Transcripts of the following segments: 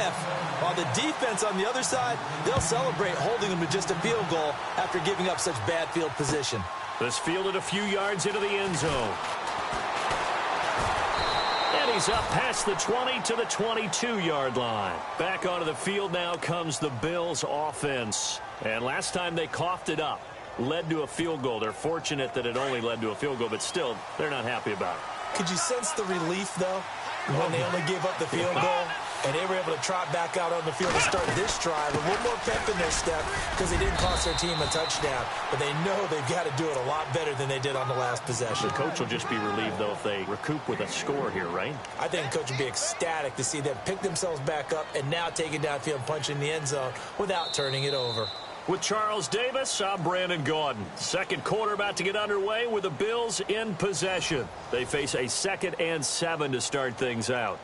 ref. While the defense on the other side, they'll celebrate holding them to just a field goal after giving up such bad field position. This fielded a few yards into the end zone. And he's up past the 20 to the 22-yard line. Back onto the field now comes the Bills offense. And last time they coughed it up, led to a field goal. They're fortunate that it only led to a field goal, but still, they're not happy about it. Could you sense the relief, though, when they only gave up the field goal? And they were able to trot back out on the field to start this drive. A little more pep in their step because they didn't cost their team a touchdown. But they know they've got to do it a lot better than they did on the last possession. The coach will just be relieved, though, if they recoup with a score here, right? I think the coach will be ecstatic to see them pick themselves back up and now take it downfield and punch in the end zone without turning it over. With Charles Davis, I'm Brandon Gaudin. Second quarter about to get underway with the Bills in possession. They face a 2nd and 7 to start things out.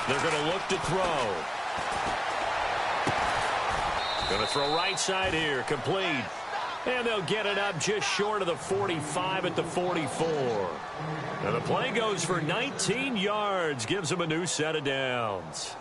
They're going to look to throw. Going to throw right side here, complete. And they'll get it up just short of the 45 at the 44. Now the play goes for 19 yards, gives them a new set of downs.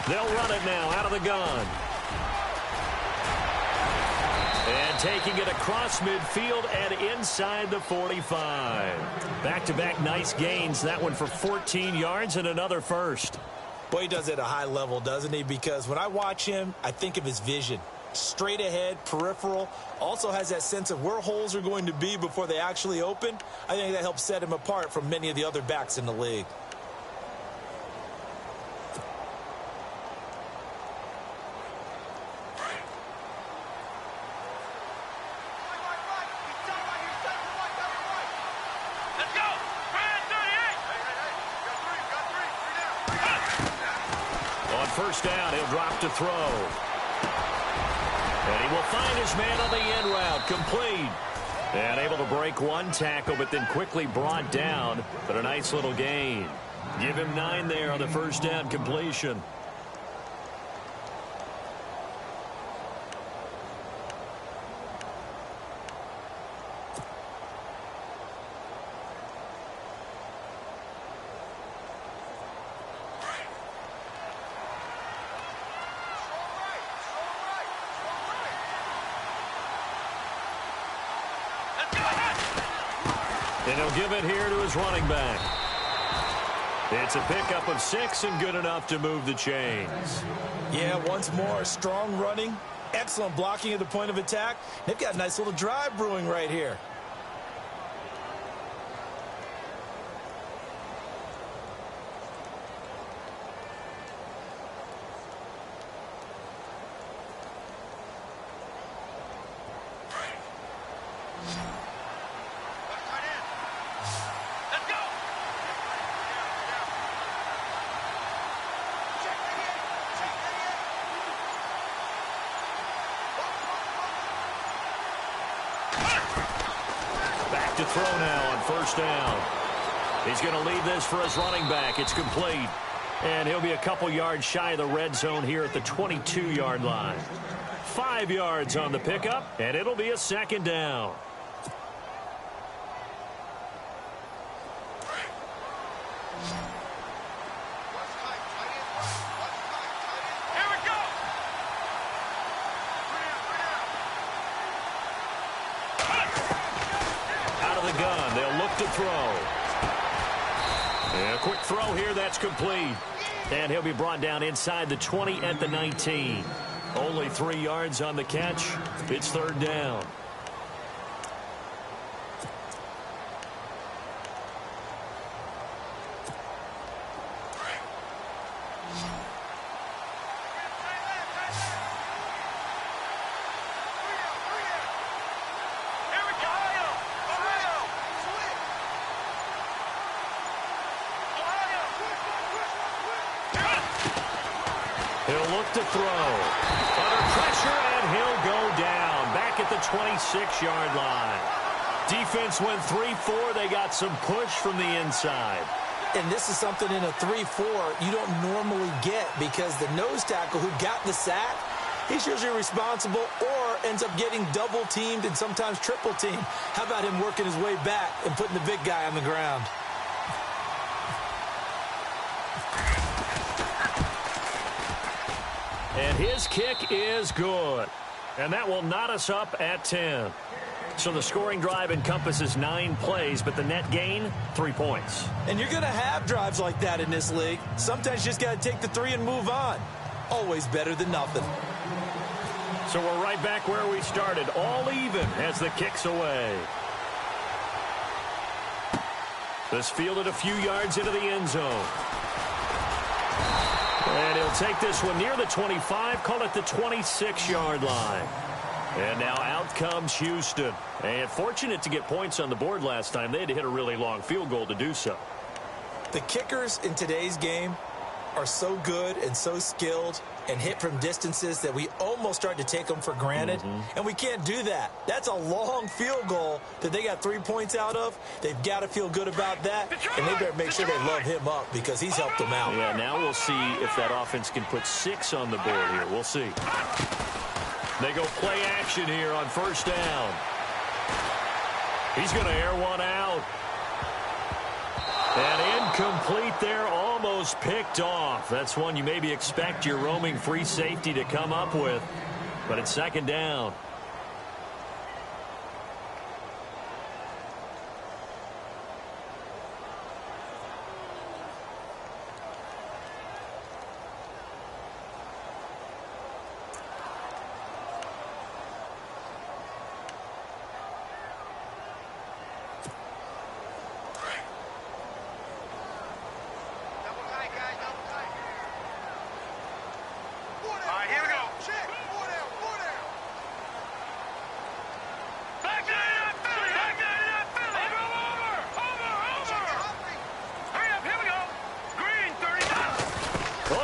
They'll run it now out of the gun. And taking it across midfield and inside the 45. Back-to-back nice gains. That one for 14 yards and another first. Boy, he does it at a high level, doesn't he? Because when I watch him, I think of his vision. Straight ahead, peripheral. Also has that sense of where holes are going to be before they actually open. I think that helps set him apart from many of the other backs in the league. First down, he'll drop to throw. And he will find his man on the end route, complete. And able to break one tackle, but then quickly brought down. But a nice little gain. Give him 9 there on the first down completion. And he'll give it here to his running back. It's a pickup of 6 and good enough to move the chains. Yeah, once more, strong running, excellent blocking at the point of attack. They've got a nice little drive brewing right here. To throw now on first down. He's going to leave this for his running back. It's complete. And he'll be a couple yards shy of the red zone here at the 22-yard line. 5 yards on the pickup, and it'll be a second down. To throw. And a quick throw here, that's complete. And he'll be brought down inside the 20 at the 19. Only 3 yards on the catch. It's third down. He'll look to throw. Under pressure, and he'll go down. Back at the 26-yard line. Defense went 3-4. They got some push from the inside. And this is something in a 3-4 you don't normally get because the nose tackle who got the sack, he's usually responsible or ends up getting double-teamed and sometimes triple-teamed. How about him working his way back and putting the big guy on the ground? And his kick is good. And that will knot us up at 10. So the scoring drive encompasses 9 plays, but the net gain, 3 points. And you're going to have drives like that in this league. Sometimes you just got to take the 3 and move on. Always better than nothing. So we're right back where we started, all even as the kick's away. This fielded a few yards into the end zone. And he'll take this one near the 25, call it the 26-yard line. And now out comes Houston. And fortunate to get points on the board last time. They had to hit a really long field goal to do so. The kickers in today's game are so good and so skilled and hit from distances that we almost start to take them for granted. And we can't do that. That's a long field goal that they got 3 points out of. They've got to feel good about that. And they better make sure they love him up because he's helped them out. Yeah, now we'll see if that offense can put 6 on the board here. We'll see. They go play action here on first down. He's going to air one out. And incomplete there, almost picked off. That's one you maybe expect your roaming free safety to come up with. But it's second down.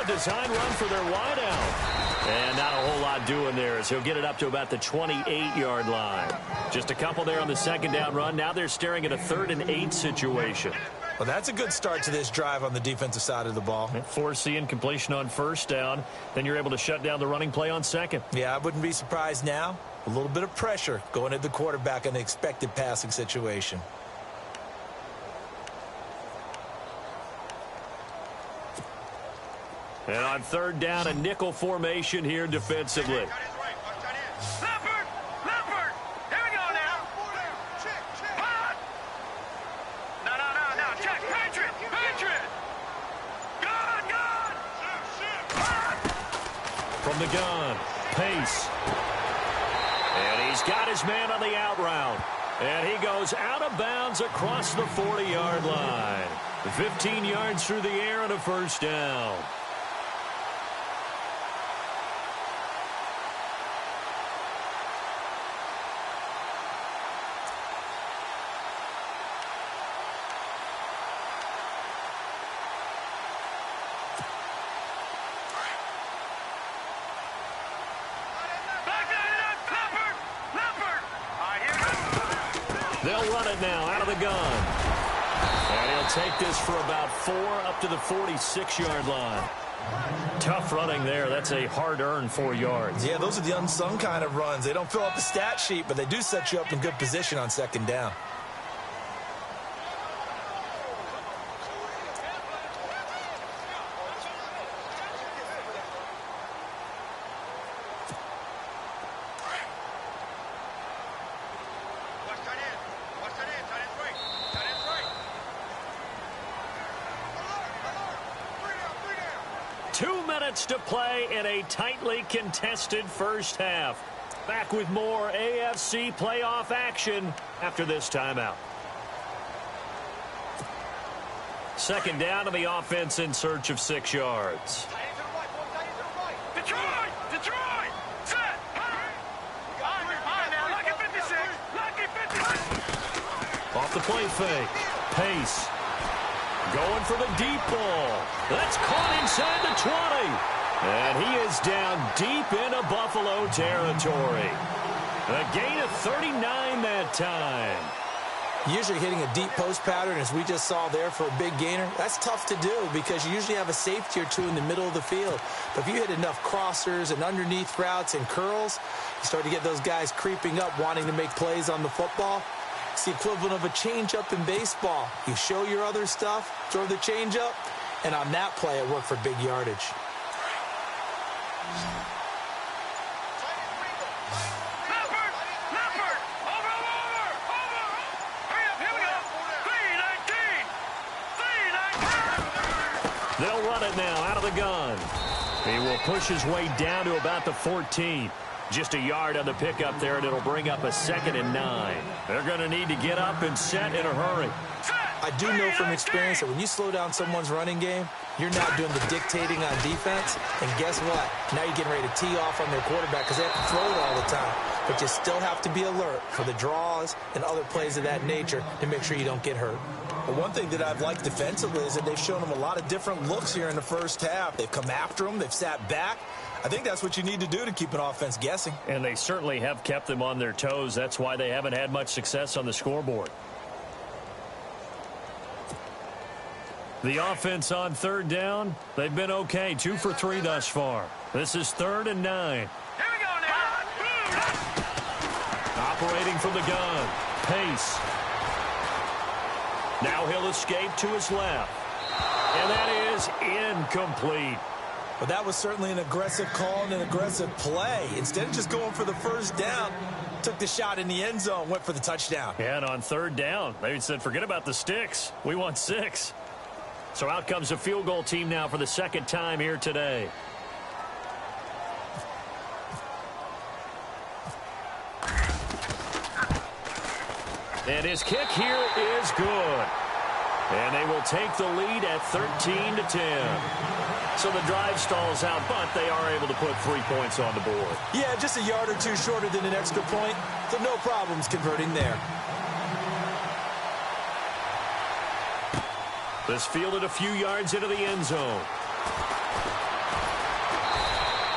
Design run for their wideout. And not a whole lot doing there as he'll get it up to about the 28-yard line. Just a couple there on the second down run. Now they're staring at a 3rd and 8 situation. Well, that's a good start to this drive on the defensive side of the ball. Forcing completion on first down. Then you're able to shut down the running play on second. Yeah, I wouldn't be surprised now. A little bit of pressure going at the quarterback in the expected passing situation. And on third down, a nickel formation here defensively. Leopard! Leopard! Here we go now! Hot! No, check! Patriot! Gun! Hot! From the gun, Pace. And he's got his man on the out route. And he goes out of bounds across the 40-yard line. 15 yards through the air and a first down. They'll run it now out of the gun. And he'll take this for about 4 up to the 46-yard line. Tough running there. That's a hard-earned 4 yards. Yeah, those are the unsung kind of runs. They don't fill up the stat sheet, but they do set you up in good position on second down. To play in a tightly contested first half. Back with more AFC playoff action after this timeout. Second down, and the offense in search of 6 yards. Detroit! Detroit! Set! On now, lucky 56! Lucky 56! Off the play fake. Pace. Going for the deep ball. That's caught inside the 20. And he is down deep into Buffalo territory. A gain of 39 that time. Usually hitting a deep post pattern, as we just saw there for a big gainer, that's tough to do because you usually have a safety or two in the middle of the field. But if you hit enough crossers and underneath routes and curls, you start to get those guys creeping up wanting to make plays on the football. It's the equivalent of a changeup in baseball. You show your other stuff, throw the changeup, and on that play it worked for big yardage. They'll run it now out of the gun. He will push his way down to about the 14. Just a yard on the pickup there, and it'll bring up a 2nd and 9. They're going to need to get up and set in a hurry. I do know from experience that when you slow down someone's running game, you're not doing the dictating on defense. And guess what? Now you're getting ready to tee off on their quarterback because they have to throw it all the time. But you still have to be alert for the draws and other plays of that nature to make sure you don't get hurt. Well, one thing that I've liked defensively is that they've shown them a lot of different looks here in the first half. They've come after them. They've sat back. I think that's what you need to do to keep an offense guessing. And they certainly have kept them on their toes. That's why they haven't had much success on the scoreboard. The offense on 3rd down, they've been okay. 2 for 3 thus far. This is 3rd and 9. Here we go now. Operating from the gun. Pace. Now he'll escape to his left. And that is incomplete. But that was certainly an aggressive call and an aggressive play. Instead of just going for the first down, took the shot in the end zone, went for the touchdown. Yeah, and on 3rd down, they said, forget about the sticks. We want 6. So out comes a field goal team now for the 2nd time here today. And his kick here is good. And they will take the lead at 13-10. So the drive stalls out, but they are able to put 3 points on the board. Yeah, just a yard or two shorter than an extra point, so no problems converting there. This fielded a few yards into the end zone.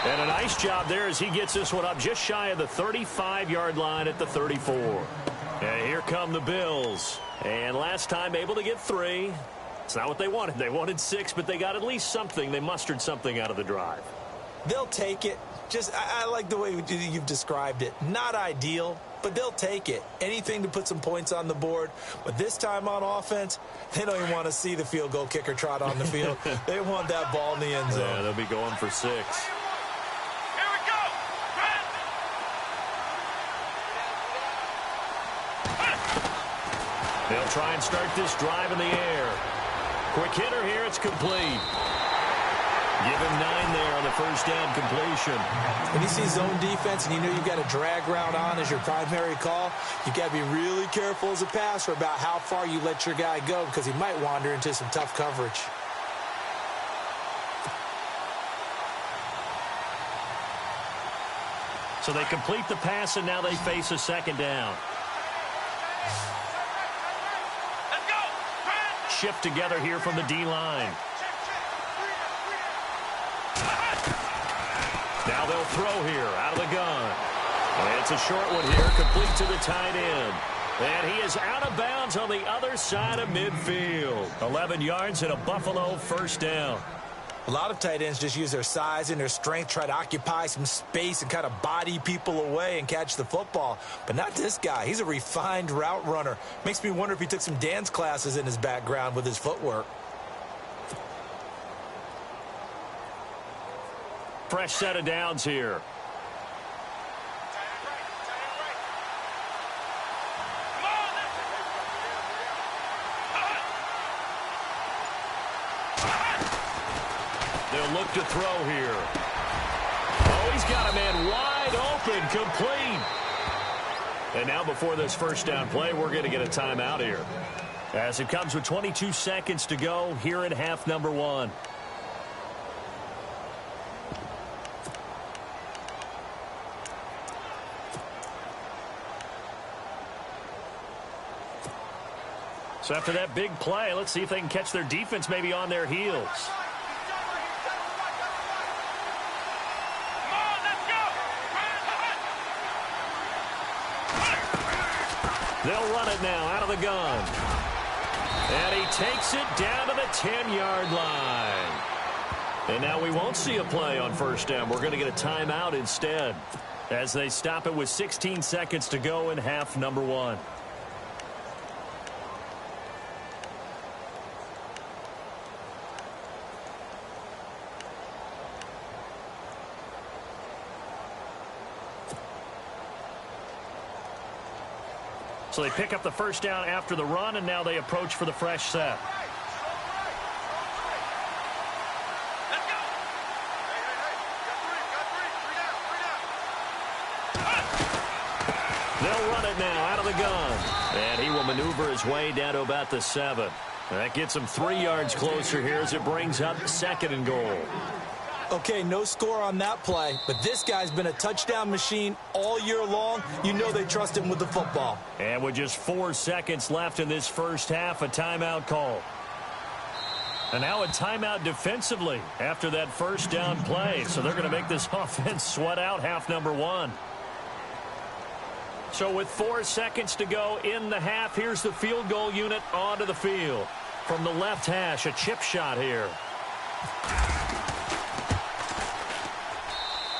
And a nice job there as he gets this one up just shy of the 35-yard line at the 34. And here come the Bills. And last time able to get 3. It's not what they wanted. They wanted 6, but they got at least something. They mustered something out of the drive. They'll take it. I like the way you've described it. Not ideal, but they'll take it. Anything to put some points on the board. But this time on offense, they don't even want to see the field goal kicker trot on the field. They want that ball in the end zone. Yeah, they'll be going for 6. They'll try and start this drive in the air. Quick hitter here. It's complete. Give him 9 there on the first down completion. When you see zone defense and you know you've got a drag route on as your primary call, you've got to be really careful as a passer about how far you let your guy go because he might wander into some tough coverage. So they complete the pass, and now they face a 2nd down. Shift together here from the D-line. Now they'll throw here out of the gun. And it's a short one here, complete to the tight end. And he is out of bounds on the other side of midfield. 11 yards and a Buffalo first down. A lot of tight ends just use their size and their strength, try to occupy some space and kind of body people away and catch the football. But not this guy. He's a refined route runner. Makes me wonder if he took some dance classes in his background with his footwork. Fresh set of downs here. They'll look to throw here. Oh, he's got a man wide open, complete. And now before this first down play, we're going to get a timeout here. As it comes with 22 seconds to go here in half number 1. So after that big play, let's see if they can catch their defense maybe on their heels. They'll run it now out of the gun. And he takes it down to the 10-yard line. And now we won't see a play on first down. We're going to get a timeout instead as they stop it with 16 seconds to go in half number 1. So they pick up the first down after the run, and now they approach for the fresh set. They'll run it now out of the gun. And he will maneuver his way down to about the 7. That gets him 3 yards closer here as it brings up 2nd and goal. Okay, no score on that play, but this guy's been a touchdown machine all year long. You know they trust him with the football. And with just 4 seconds left in this first half, a timeout call. And now a timeout defensively after that first down play. So they're going to make this offense sweat out half number 1. So with 4 seconds to go in the half, here's the field goal unit onto the field. From the left hash, a chip shot here.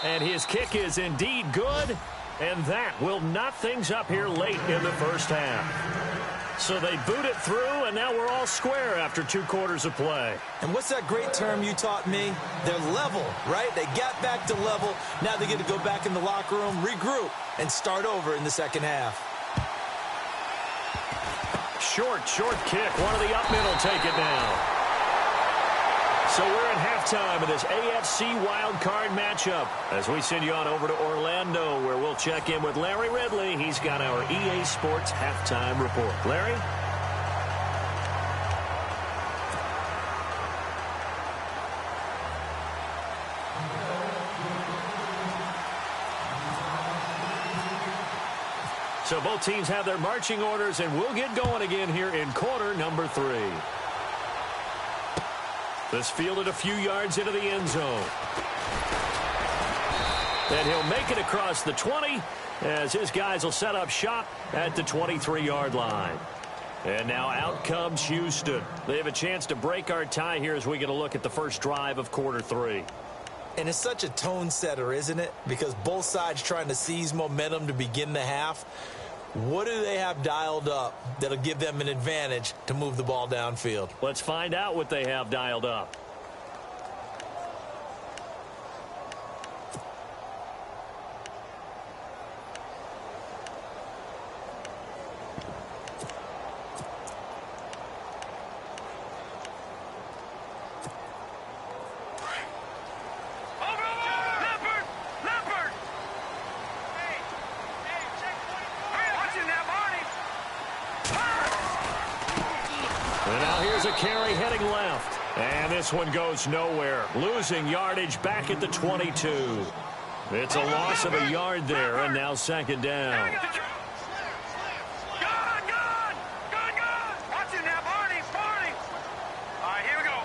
And his kick is indeed good, and that will knot things up here late in the first half. So they boot it through, and now we're all square after 2 quarters of play. And what's that great term you taught me? They're level, right? They got back to level. Now they get to go back in the locker room, regroup, and start over in the second half. Short kick. One of the up middle take it now. So we're in halftime of this AFC wildcard matchup as we send you on over to Orlando, where we'll check in with Larry Ridley. He's got our EA Sports halftime report. Larry? So both teams have their marching orders, and we'll get going again here in quarter number 3. This fielded a few yards into the end zone. And he'll make it across the 20 as his guys will set up shop at the 23-yard line. And now out comes Houston. They have a chance to break our tie here as we get a look at the first drive of quarter 3. And it's such a tone setter, isn't it? Because both sides trying to seize momentum to begin the half. What do they have dialed up that'll give them an advantage to move the ball downfield? Let's find out what they have dialed up. Carry heading left. And this one goes nowhere. Losing yardage back at the 22. It's a loss of a yard there, and now second down. Watch it now, Barney. All right, here we go.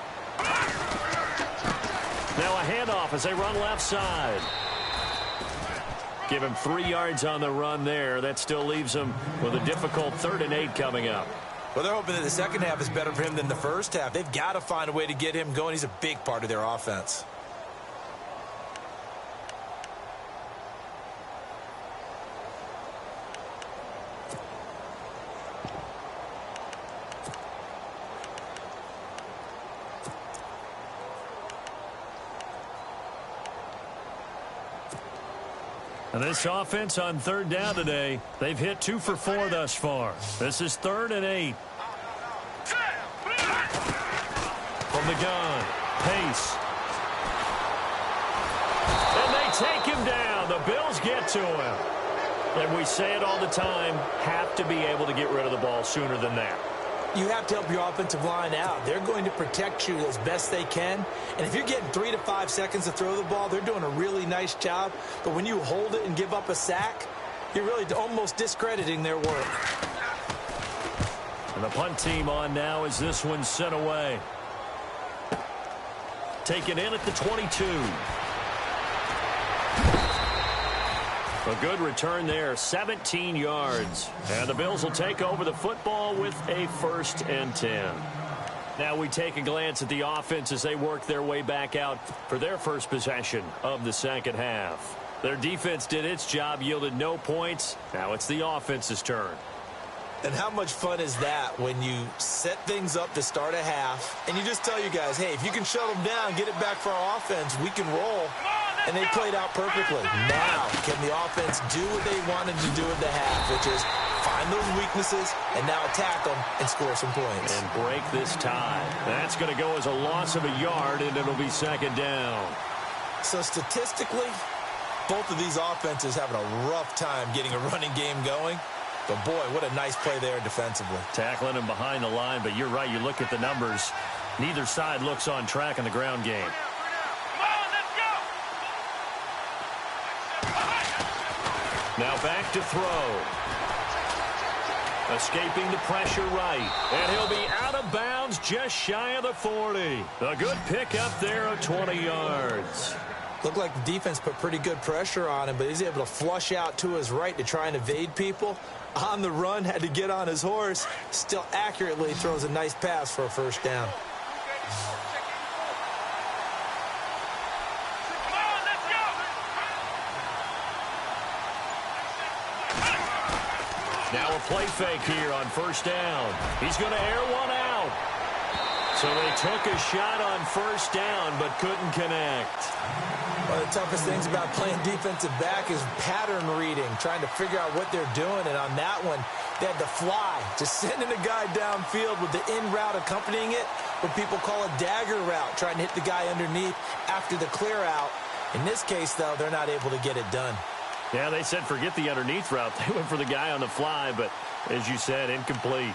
Now a handoff as they run left side. Give him 3 yards on the run there. That still leaves him with a difficult 3rd and 8 coming up. Well, they're hoping that the second half is better for him than the first half. They've got to find a way to get him going. He's a big part of their offense. And this offense on 3rd down today, they've hit 2 for 4 thus far. This is 3rd and 8. From the gun, Pace. And they take him down. The Bills get to him. And we say it all the time, have to be able to get rid of the ball sooner than that. You have to help your offensive line out. They're going to protect you as best they can. And if you're getting 3 to 5 seconds to throw the ball, they're doing a really nice job. But when you hold it and give up a sack, you're really almost discrediting their work. And the punt team on now as this one's sent away. Taken in at the 22. A good return there, 17 yards. And the Bills will take over the football with a 1st and 10. Now we take a glance at the offense as they work their way back out for their first possession of the second half. Their defense did its job, yielded no points. Now it's the offense's turn. And how much fun is that when you set things up to start a half and you just tell you guys, hey, if you can shut them down, get it back for our offense, we can roll. And they played out perfectly. Now, can the offense do what they wanted to do at the half, which is find those weaknesses and now attack them and score some points. And break this tie. That's going to go as a loss of a yard, and it'll be 2nd down. So statistically, both of these offenses having a rough time getting a running game going. But, boy, what a nice play there defensively. Tackling him behind the line, but you're right. You look at the numbers. Neither side looks on track in the ground game. Now back to throw. Escaping the pressure right. And he'll be out of bounds just shy of the 40. A good pickup there of 20 yards. Looked like the defense put pretty good pressure on him, but he's able to flush out to his right to try and evade people. On the run, had to get on his horse. Still accurately throws a nice pass for a 1st down. Now a play fake here on 1st down. He's going to air one out. So they took a shot on 1st down but couldn't connect. One of the toughest things about playing defensive back is pattern reading, trying to figure out what they're doing. And on that one, they had to fly, just sending a guy downfield with the in route accompanying it, what people call a dagger route, trying to hit the guy underneath after the clear out. In this case, though, they're not able to get it done. Yeah, they said forget the underneath route. They went for the guy on the fly, but as you said, incomplete.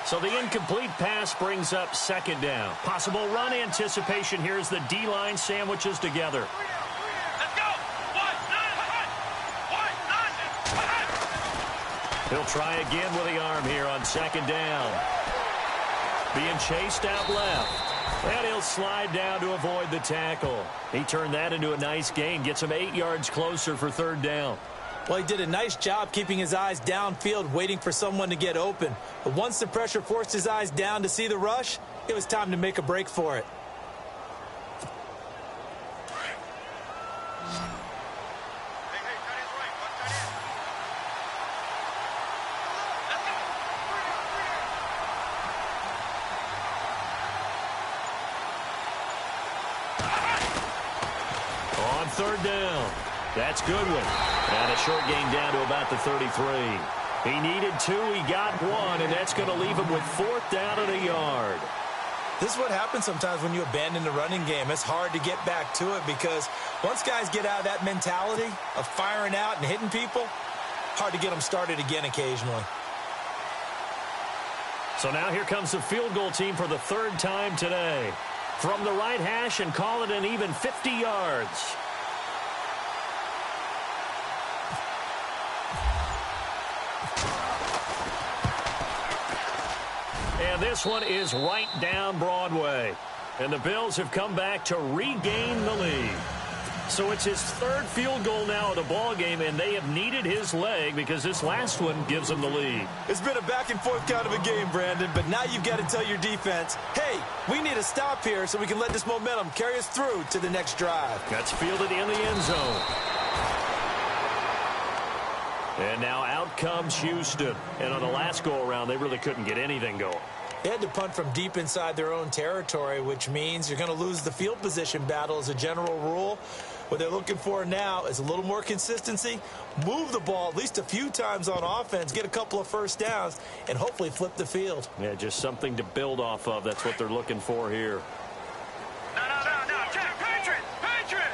So the incomplete pass brings up 2nd down. Possible run anticipation here as the D-line sandwiches together. Let's go. He'll try again with the arm here on 2nd down. Being chased out left. And he'll slide down to avoid the tackle. He turned that into a nice gain. Gets him 8 yards closer for 3rd down. Well, he did a nice job keeping his eyes downfield, waiting for someone to get open. But once the pressure forced his eyes down to see the rush, it was time to make a break for it. On 3rd down. That's good one. And a short gain down to about the 33. He needed 2. He got 1, and that's going to leave him with 4th down and a yard. This is what happens sometimes when you abandon the running game. It's hard to get back to it because once guys get out of that mentality of firing out and hitting people, hard to get them started again occasionally. So now here comes the field goal team for the 3rd time today. From the right hash and call it an even 50 yards. And this one is right down Broadway. And the Bills have come back to regain the lead. So it's his 3rd field goal now of the ball game, and they have needed his leg because this last one gives them the lead. It's been a back-and-forth kind of a game, Brandon, but now you've got to tell your defense, hey, we need a stop here so we can let this momentum carry us through to the next drive. That's fielded in the end zone. And now out comes Houston. And on the last go-around, they really couldn't get anything going. They had to punt from deep inside their own territory, which means you're going to lose the field position battle as a general rule. What they're looking for now is a little more consistency, move the ball at least a few times on offense, get a couple of 1st downs, and hopefully flip the field. Yeah, just something to build off of. That's what they're looking for here. No. Patriot.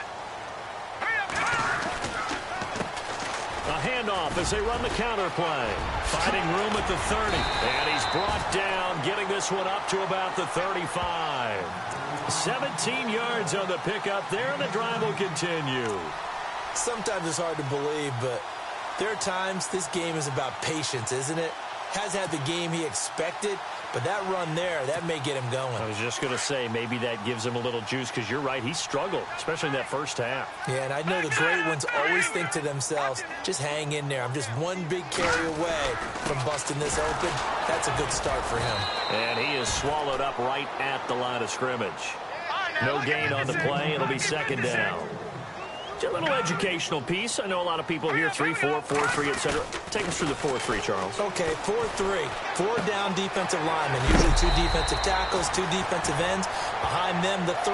A handoff as they run the counter play. Finding room at the 30. And he's brought down, getting this one up to about the 35. 17 yards on the pickup there, and the drive will continue. Sometimes it's hard to believe, but there are times this game is about patience, isn't it? has had the game he expected, but that run there, that may get him going. I was just going to say, maybe that gives him a little juice, because you're right, he struggled, especially in that first half. Yeah, and I know the great ones always think to themselves, just hang in there. I'm just one big carry away from busting this open. That's a good start for him. And he is swallowed up right at the line of scrimmage. No gain on the play. It'll be second down. It's a little educational piece. I know a lot of people here, 3-4, 4-3, etc. Take us through the 4-3, Charles. Okay, 4-3. 4 down defensive linemen. Usually 2 defensive tackles, 2 defensive ends. Behind them, the 3.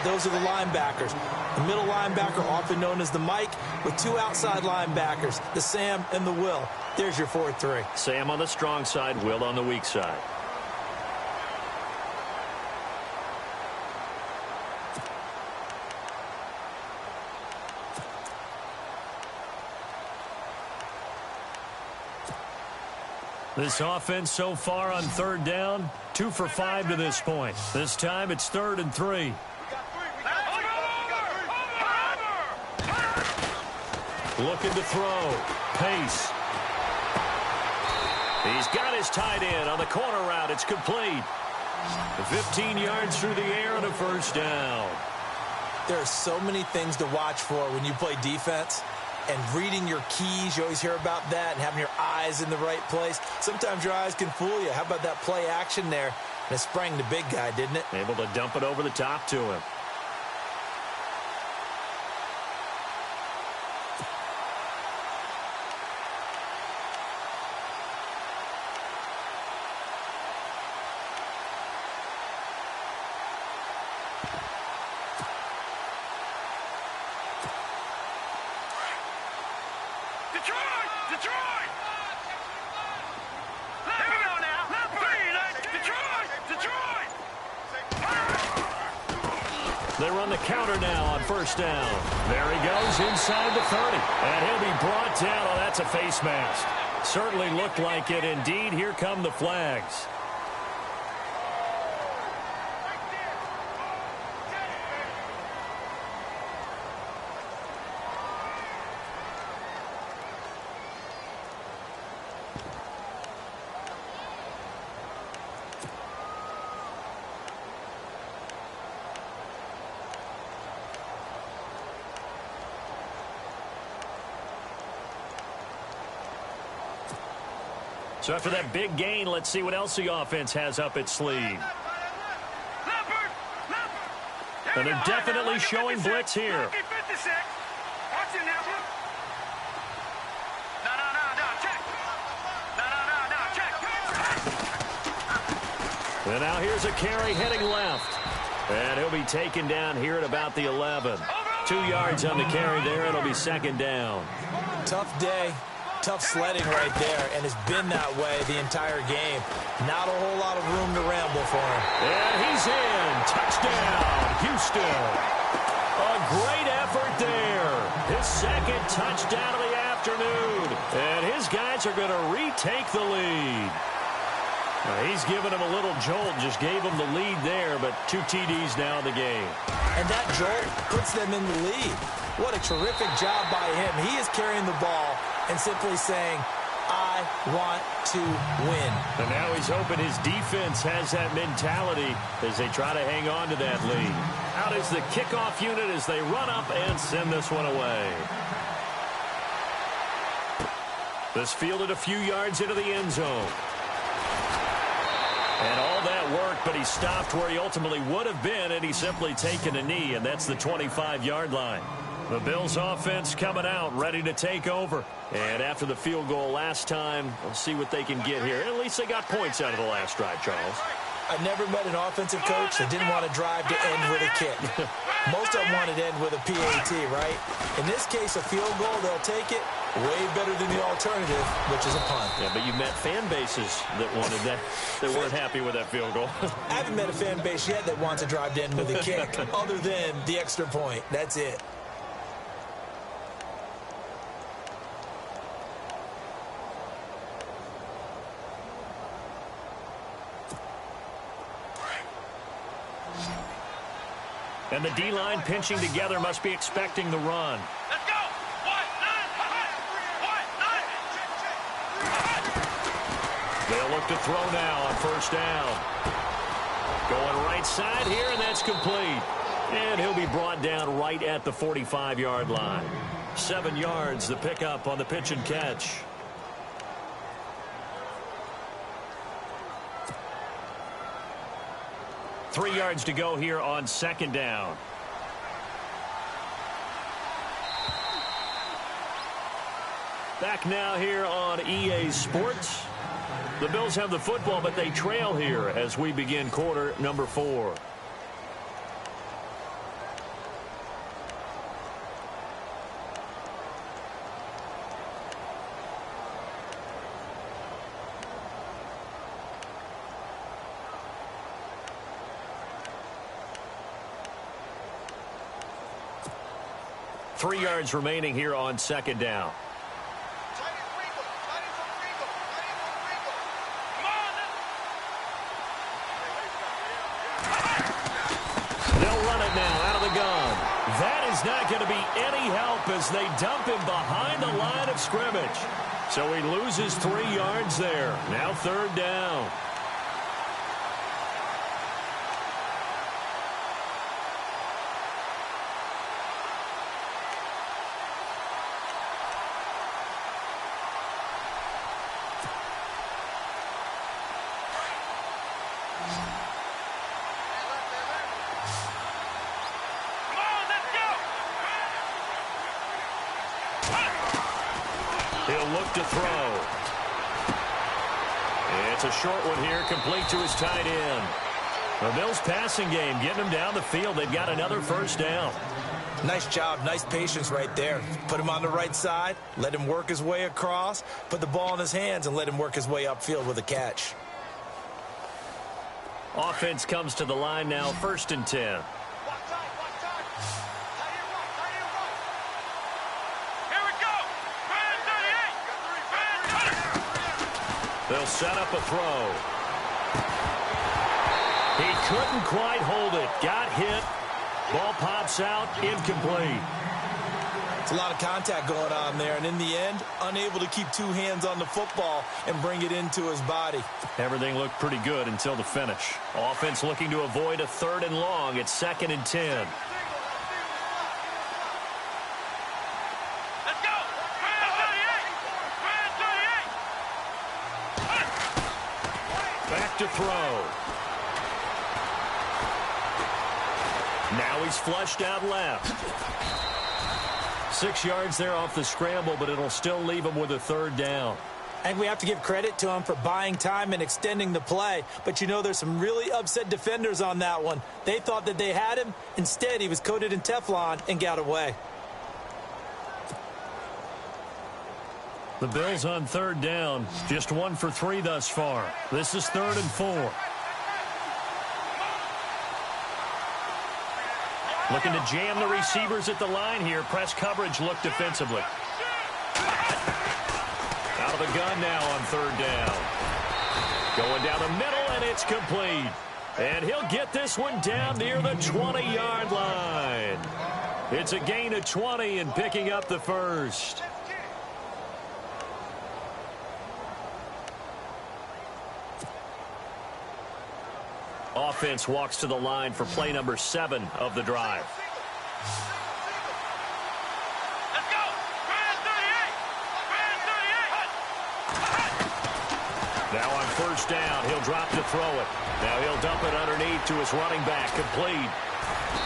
Those are the linebackers. The middle linebacker, often known as the Mike, with 2 outside linebackers, the Sam and the Will. There's your 4-3. Sam on the strong side, Will on the weak side. This offense so far on third down, 2 for 5 to this point. This time it's 3rd and 3. Looking to throw. Pace. He's got his tight end on the corner route. It's complete. 15 yards through the air and a first down. There are so many things to watch for when you play defense. And reading your keys, you always hear about that, and having your eyes in the right place. Sometimes your eyes can fool you. How about that play action there? And it sprang the big guy, didn't it? Able to dump it over the top to him. They run the counter now on first down. There he goes inside the 30. And he'll be brought down. Oh, that's a face mask. Certainly looked like it. Indeed, here come the flags. So after that big gain, let's see what else the offense has up its sleeve. And they're definitely showing blitz here. And now here's a carry heading left. And he'll be taken down here at about the 11. 2 yards on the carry there. It'll be second down. Tough day. Tough sledding right there, and it's been that way the entire game. Not a whole lot of room to ramble for him. And he's in. Touchdown, Houston. A great effort there. His second touchdown of the afternoon. And his guys are going to retake the lead. He's giving him a little jolt, just gave him the lead there, but 2 TDs now in the game. And that jolt puts them in the lead. What a terrific job by him. He is carrying the ball and simply saying, I want to win. And now he's hoping his defense has that mentality as they try to hang on to that lead. Out is the kickoff unit as they run up and send this one away. This fielded a few yards into the end zone. And all that work, but he stopped where he ultimately would have been, and he's simply taken a knee, and that's the 25-yard line. The Bills offense coming out, ready to take over. And after the field goal last time, we'll see what they can get here. At least they got points out of the last drive, Charles. I never met an offensive coach that didn't want to drive to end with a kick. Most of them wanted to end with a PAT, right? In this case, a field goal, they'll take it. Way better than the alternative, which is a punt. Yeah, but you met fan bases that wanted that, that weren't happy with that field goal. I haven't met a fan base yet that wants to drive to end with a kick, other than the extra point. That's it. And the D-line pinching together must be expecting the run. Let's go. 1-9. They'll look to throw now on first down. Going right side here, and that's complete. And he'll be brought down right at the 45-yard line. 7 yards, the pickup on the pitch and catch. Three yards to go here on second down. Back now here on EA Sports. The Bills have the football, but they trail here as we begin quarter number 4. Three yards remaining here on second down. They'll run it now out of the gun. That is not going to be any help as they dump him behind the line of scrimmage. So he loses 3 yards there. Now third down. He'll look to throw. It's a short one here, complete to his tight end. The Bills passing game getting him down the field. They've got another first down. Nice job, nice patience right there. Put him on the right side, let him work his way across, put the ball in his hands, and let him work his way upfield with a catch. Offense comes to the line now, 1st and 10. They'll set up a throw. He couldn't quite hold it. Got hit. Ball pops out. Incomplete. It's a lot of contact going on there, and in the end, unable to keep 2 hands on the football and bring it into his body. Everything looked pretty good until the finish. Offense looking to avoid a 3rd and long. It's 2nd and 10. Back to throw. Now he's flushed out left. 6 yards there off the scramble, but it'll still leave him with a 3rd down. I think we have to give credit to him for buying time and extending the play. But, you know, there's some really upset defenders on that one. They thought that they had him. Instead, he was coated in Teflon and got away. The Bills on 3rd down. Just 1 for 3 thus far. This is 3rd and 4. Looking to jam the receivers at the line here. Press coverage look defensively. Out of the gun now on 3rd down. Going down the middle, and it's complete. And he'll get this one down near the 20-yard line. It's a gain of 20 and picking up the first. Offense walks to the line for play number 7 of the drive. Let's go! Brand 38! Now on first down, he'll drop to throw it. Now he'll dump it underneath to his running back, complete.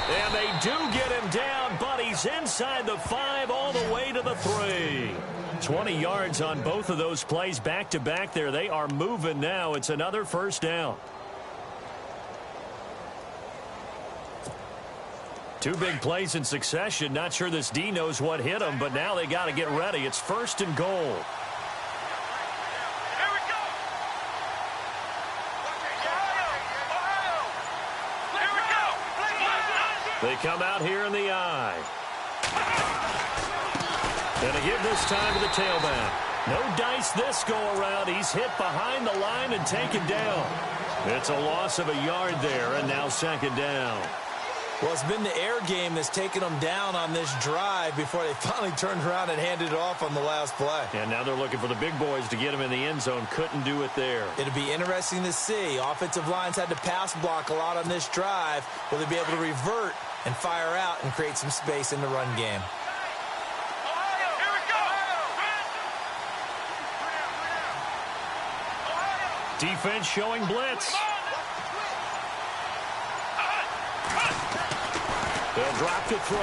And they do get him down, but he's inside the 5 all the way to the 3. 20 yards on both of those plays back-to-back there. They are moving now. It's another first down. 2 big plays in succession. Not sure this D knows what hit him, but now they got to get ready. It's 1st and goal. Here we go! Here we go! They come out here in the I. And to give this time to the tailback. No dice this go-around. He's hit behind the line and taken down. It's a loss of a yard there, and now 2nd down. Well, it's been the air game that's taken them down on this drive before they finally turned around and handed it off on the last play. And now they're looking for the big boys to get them in the end zone. Couldn't do it there. It'll be interesting to see. Offensive lines had to pass block a lot on this drive. Will they be able to revert and fire out and create some space in the run game? Defense showing blitz. They'll drop to throw.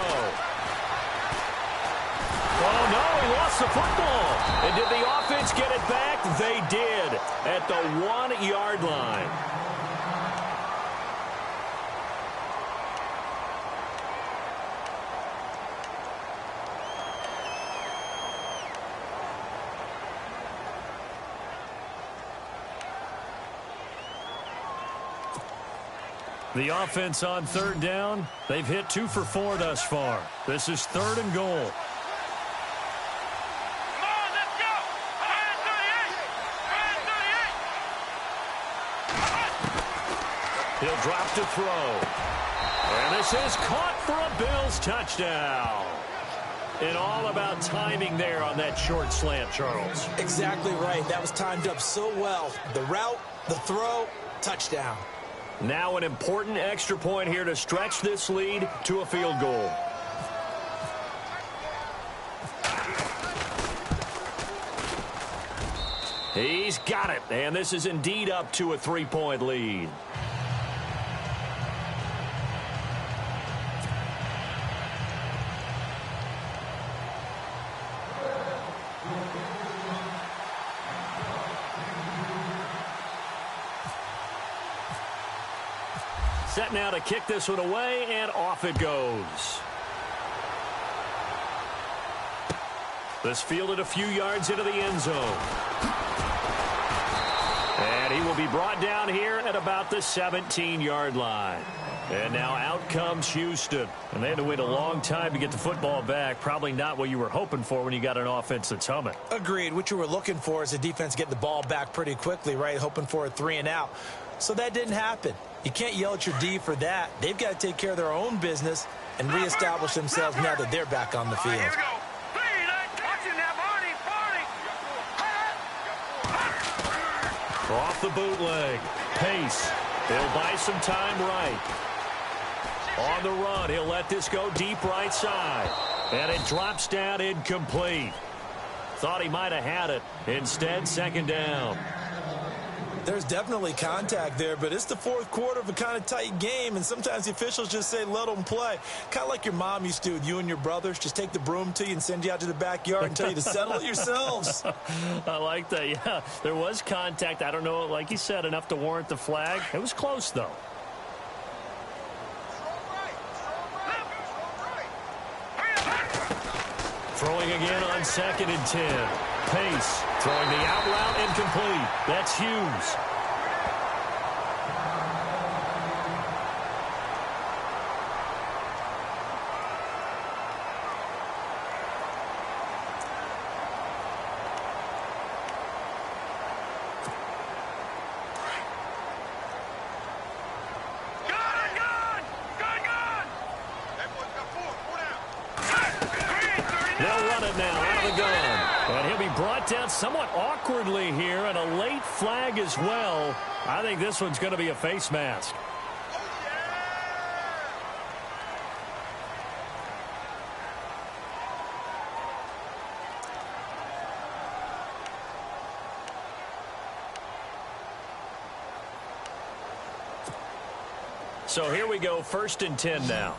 Oh, no, he lost the football. And did the offense get it back? They did at the 1-yard line. The offense on third down. They've hit 2 for 4 thus far. This is 3rd and goal. Come on, let's go. 38. He'll drop to throw. And this is caught for a Bills touchdown. And all about timing there on that short slant, Charles. Exactly right. That was timed up so well. The route, the throw, touchdown. Now an important extra point here to stretch this lead to a field goal. He's got it, and this is indeed up to a 3-point lead. Set now to kick this one away, and off it goes. This fielded a few yards into the end zone. And he will be brought down here at about the 17-yard line. And now out comes Houston. And they had to wait a long time to get the football back. Probably not what you were hoping for when you got an offense that's humming. Agreed. What you were looking for is the defense get the ball back pretty quickly, right? Hoping for a 3 and out. So that didn't happen. You can't yell at your D for that. They've got to take care of their own business and reestablish themselves now that they're back on the field. Here we go. Watch it now, Barney. Off the bootleg. Pace. He'll buy some time right. On the run, he'll let this go deep right side. And it drops down incomplete. Thought he might have had it. Instead, 2nd down. There's definitely contact there, but it's the 4th quarter of a kind of tight game, and sometimes the officials just say, let them play. Kind of like your mom used to with you and your brothers. Just take the broom to you and send you out to the backyard and tell you to settle it yourselves. I like that, yeah. There was contact. I don't know, like you said, enough to warrant the flag. It was close, though. Throwing again on 2nd and 10. Pace throwing the out route incomplete. That's Hughes. Down somewhat awkwardly here, and a late flag as well. I think this one's going to be a face mask. So here we go, 1st and 10 now.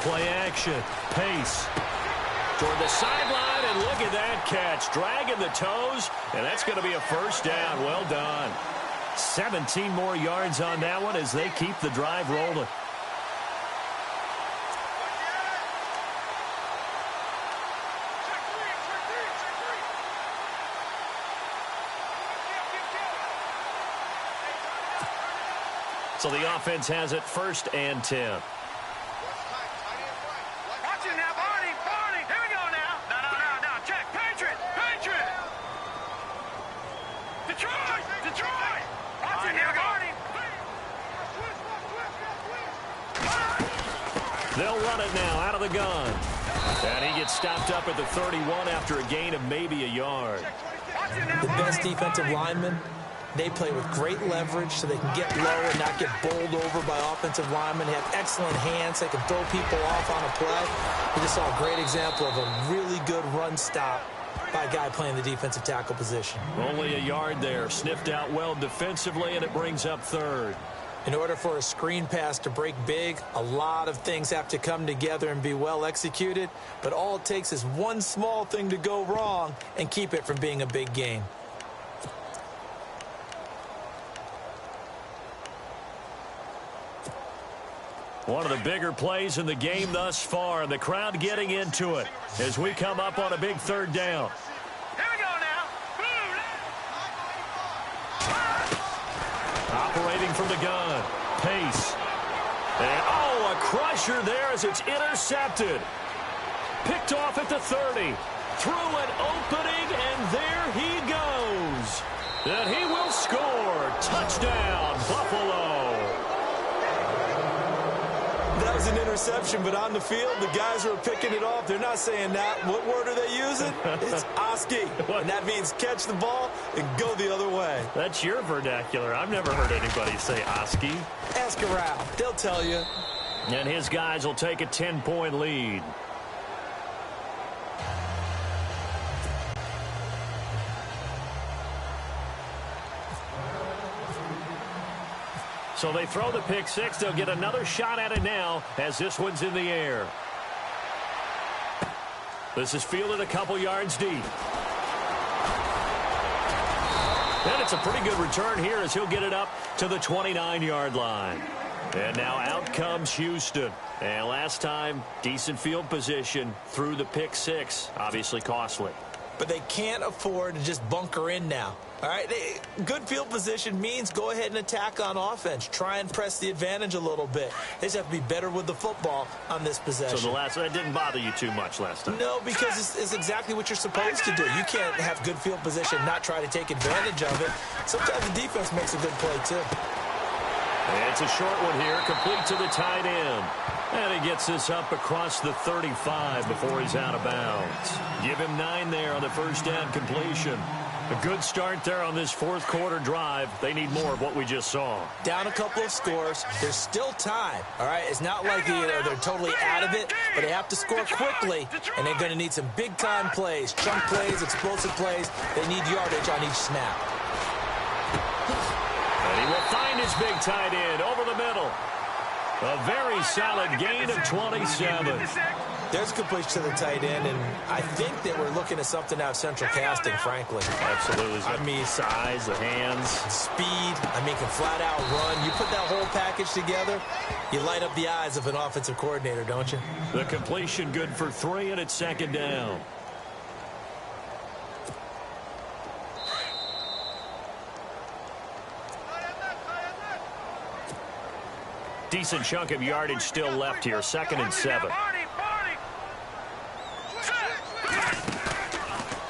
Play action. Pace. Toward the sideline, and look at that catch. Dragging the toes, and that's going to be a 1st down. Well done. 17 more yards on that one as they keep the drive rolling. So the offense has it 1st and 10. Watch it now, Barney. Barney. Here we go now. No. Check. Patriot. Detroit. Watch it now, Barney. They'll run it now out of the gun. And he gets stopped up at the 31 after a gain of maybe a yard. The best defensive linemen, they play with great leverage so they can get low and not get bowled over by offensive linemen. They have excellent hands. They can throw people off on a play. We just saw a great example of a really good run stop by a guy playing the defensive tackle position. Only a yard there. Sniffed out well defensively, and it brings up 3rd. In order for a screen pass to break big, a lot of things have to come together and be well executed, but all it takes is one small thing to go wrong and keep it from being a big gain. One of the bigger plays in the game thus far, and the crowd getting into it as we come up on a big 3rd down. Here we go now. Operating from the gun. Pace. And, a crusher there as it's intercepted. Picked off at the 30. Through an opening, and there he goes. And he will score. Touchdown, Buffalo. That was an interception, but on the field, the guys who are picking it off, they're not saying that. What word are they using? It's Oski. And that means catch the ball and go the other way. That's your vernacular. I've never heard anybody say Oski. Ask around. They'll tell you. And his guys will take a 10-point lead. So they throw the pick 6. They'll get another shot at it now as this one's in the air. This is fielded a couple yards deep. And it's a pretty good return here as he'll get it up to the 29-yard line. And now out comes Houston. And last time, decent field position through the pick 6. Obviously costly. But they can't afford to just bunker in now. All right, good field position means go ahead and attack on offense. Try and press the advantage a little bit. They just have to be better with the football on this possession. So that didn't bother you too much last time? No, because it's exactly what you're supposed to do. You can't have good field position and not try to take advantage of it. Sometimes the defense makes a good play, too. And it's a short one here, complete to the tight end. And he gets this up across the 35 before he's out of bounds. Give him 9 there on the first down completion. A good start there on this 4th quarter drive. They need more of what we just saw. Down a couple of scores. There's still time, all right? It's not like they're totally out of it, but they have to score quickly, and they're going to need some big-time plays, chunk plays, explosive plays. They need yardage on each snap. And he will find his big tight end over the middle. A very solid gain of 27. There's a completion to the tight end, and I think that we're looking at something out of central casting, frankly. Absolutely. I mean, size, the hands. Speed, can flat out run. You put that whole package together, you light up the eyes of an offensive coordinator, don't you? The completion good for 3, and it's 2nd down. Decent chunk of yardage still left here. 2nd and 7.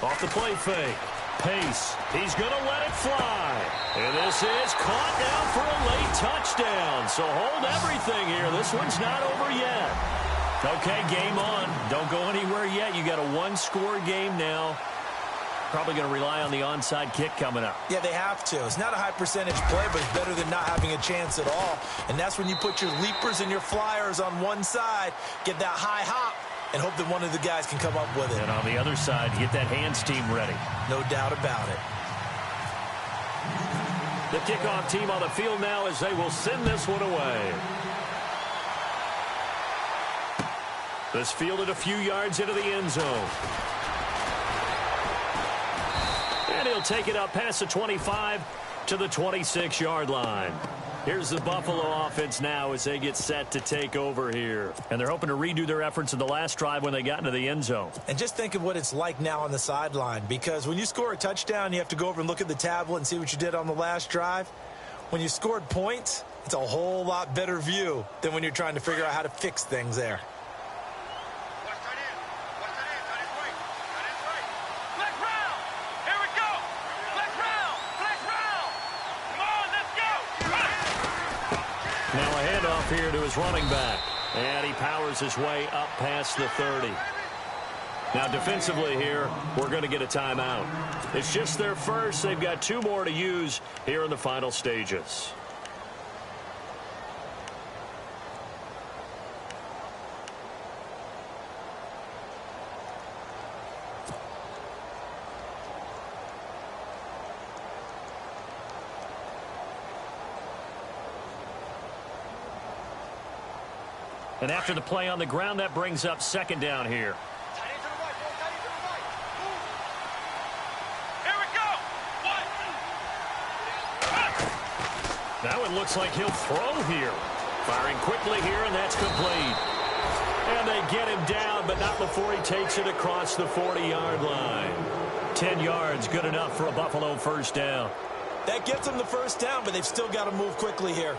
Off the play fake. Pace. He's going to let it fly. And this is caught down for a late touchdown. So hold everything here. This one's not over yet. Okay, game on. Don't go anywhere yet. You got a 1-score game now. Probably going to rely on the onside kick coming up. Yeah, they have to. It's not a high percentage play, but it's better than not having a chance at all. And that's when you put your leapers and your flyers on one side, get that high hop, and hope that one of the guys can come up with it. And on the other side, get that hands team ready. No doubt about it. The kickoff team on the field now as they will send this one away. This fielded a few yards into the end zone. And he'll take it up past the 25 to the 26-yard line. Here's the Buffalo offense now as they get set to take over here. And they're hoping to redo their efforts in the last drive when they got into the end zone. And just think of what it's like now on the sideline, because when you score a touchdown, you have to go over and look at the tablet and see what you did on the last drive. When you scored points, it's a whole lot better view than when you're trying to figure out how to fix things there. Now a handoff here to his running back. And he powers his way up past the 30. Now defensively here, we're going to get a timeout. It's just their first. They've got 2 more to use here in the final stages. And after the play on the ground, that brings up second down here. Here we go. That one looks like he'll throw here. Firing quickly here, and that's complete. And they get him down, but not before he takes it across the 40-yard line. 10 yards, good enough for a Buffalo first down. That gets them the first down, but they've still got to move quickly here.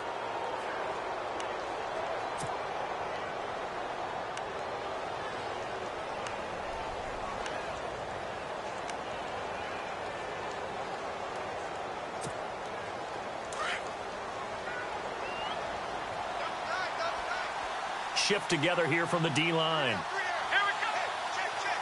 Shift together here from the D-line. Here we go. Check.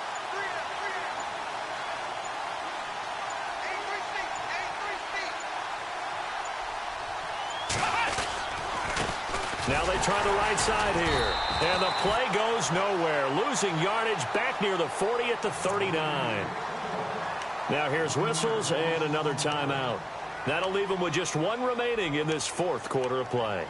3 Now they try the right side here. And the play goes nowhere. Losing yardage back near the 40 at the 39. Now here's whistles and another timeout. That'll leave them with just 1 remaining in this 4th quarter of play.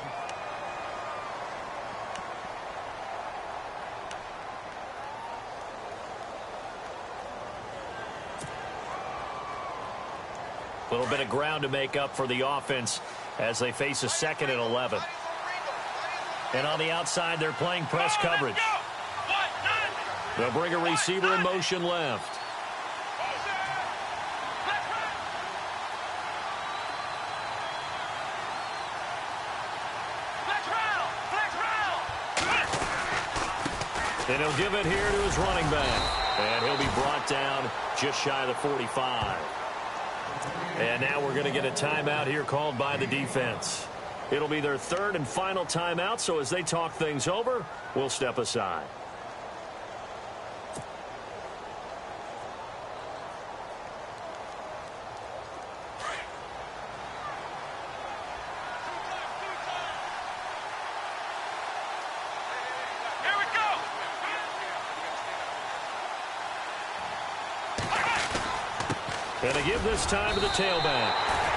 A little bit of ground to make up for the offense as they face a 2nd and 11. And on the outside, they're playing press coverage. They'll bring a receiver in motion left. And he'll give it here to his running back. And he'll be brought down just shy of the 45. And now we're going to get a timeout here called by the defense. It'll be their 3rd and final timeout, so as they talk things over, we'll step aside. Here we go. And they give this time to the tailback.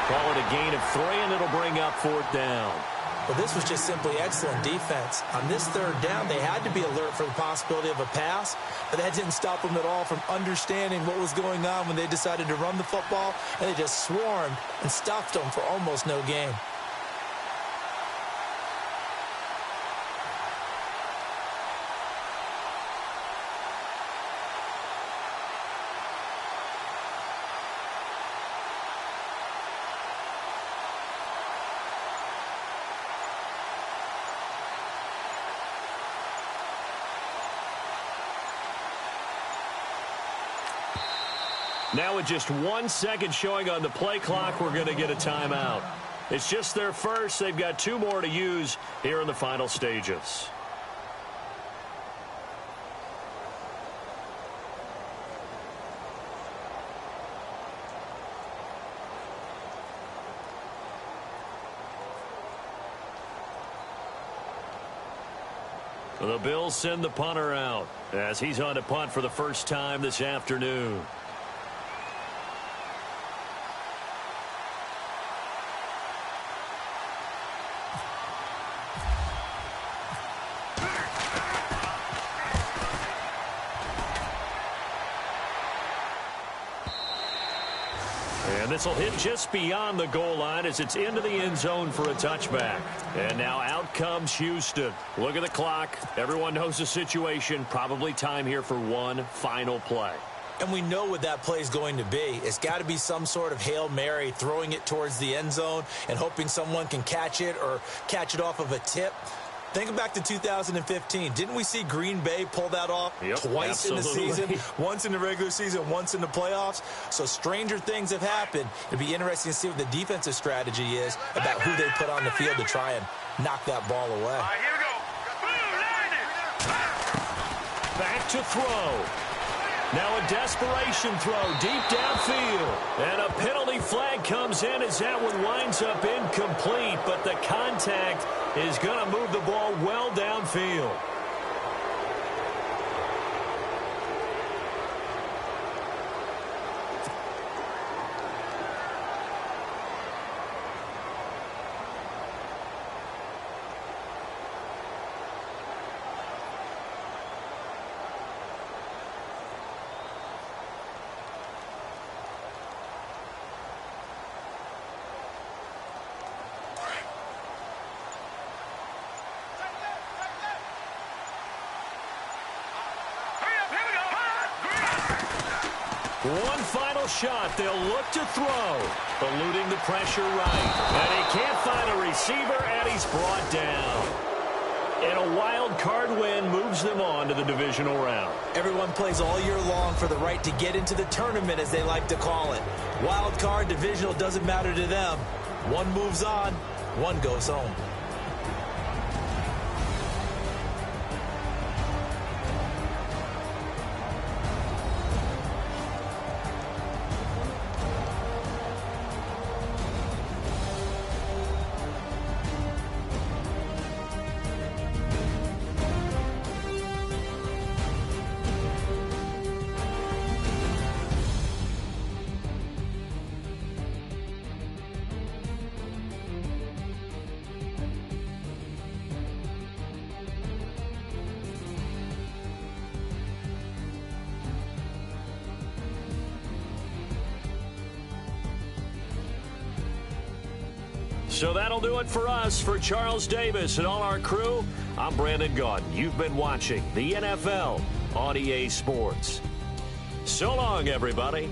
Call it a gain of 3, and it'll bring up 4th down. Well, this was just simply excellent defense. On this 3rd down, they had to be alert for the possibility of a pass, but that didn't stop them at all from understanding what was going on when they decided to run the football, and they just swarmed and stuffed them for almost no gain. Now with just 1 second showing on the play clock, we're going to get a timeout. It's just their first. They've got 2 more to use here in the final stages. The Bills send the punter out as he's on to punt for the first time this afternoon. And this will hit just beyond the goal line as it's into the end zone for a touchback. And now out comes Houston. Look at the clock. Everyone knows the situation. Probably time here for one final play. And we know what that play is going to be. It's got to be some sort of Hail Mary, throwing it towards the end zone and hoping someone can catch it or catch it off of a tip. Think back to 2015. Didn't we see Green Bay pull that off twice in the season? Once in the regular season, once in the playoffs. So stranger things have happened. It'd be interesting to see what the defensive strategy is about who they put on the field to try and knock that ball away. All right, here we go. Boom, Back to throw. Now a desperation throw deep downfield. And a penalty flag comes in as that one winds up incomplete, but the contact is going to move the ball well downfield. One final shot. They'll look to throw. Eluding the pressure right. And he can't find a receiver, and he's brought down. And a wild card win moves them on to the divisional round. Everyone plays all year long for the right to get into the tournament, as they like to call it. Wild card, divisional, doesn't matter to them. One moves on, one goes home. So that'll do it for us. For Charles Davis and all our crew, I'm Brandon Gaudin. You've been watching the NFL on EA Sports. So long, everybody.